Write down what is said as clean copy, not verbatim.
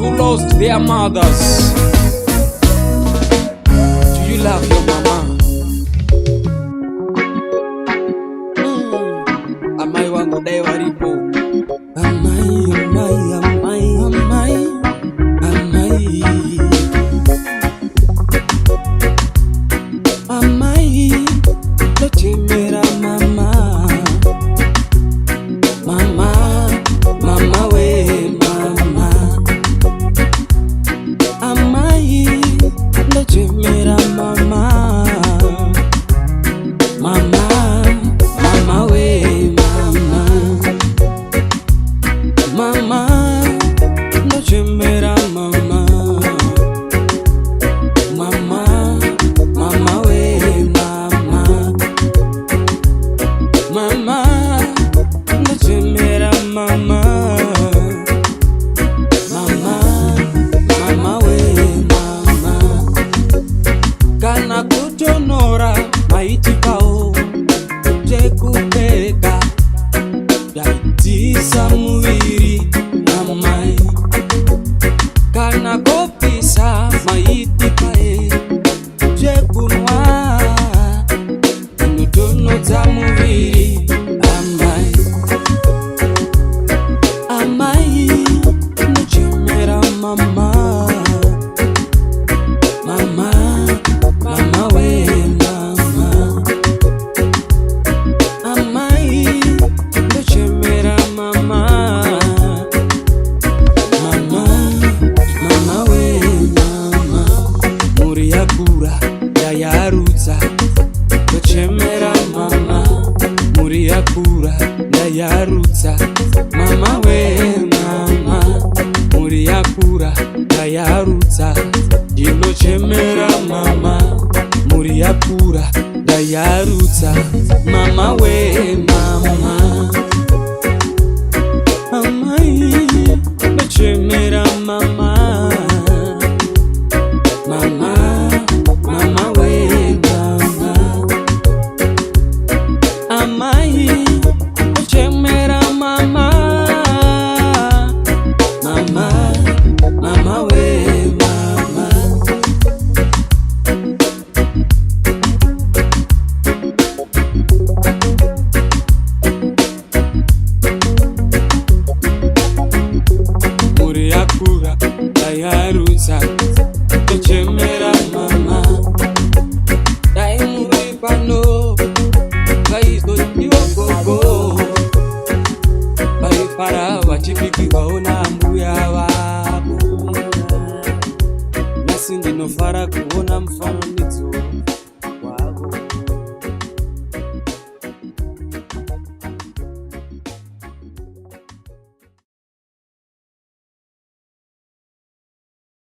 who lost their mothers. Do you love your mama? Amai wangu dai waripo. Amai, amai, amai, amai, amai. Amai, loche mera mama. Mama, mama we mama. Amai, loche mera mama. Mama, mama we mama. Mama, loche mera mama. Mama, mama we mama. Mama, loche mera mama. Mama, mama we mama. Kana kutonora maiti kao tekupeka yaitisa muiri namai. Kana kopisa maiti kae tekunwa nutono za muiri amai. Amai nuchimera mama. Mama, mama we mama. Amai nuchimera mama. Mama, mama we mama. Muriakura yayarutsa nuchimera mama. Muriakura yayarutsa mama we mama. Muriakura yayarutsa inochemera mama. Muriakura yayarutsa mama we mama. Amai nochemera mama. Mama, mama we mama. Amai nochemera mama. Mama, mama we mama. Muriakura yayarutsa nochemera mama. Dai muri pano kaizo ndiogogo. Bari para wachipiki waona mbuya wabo. Nasi ndinofara kuona mfano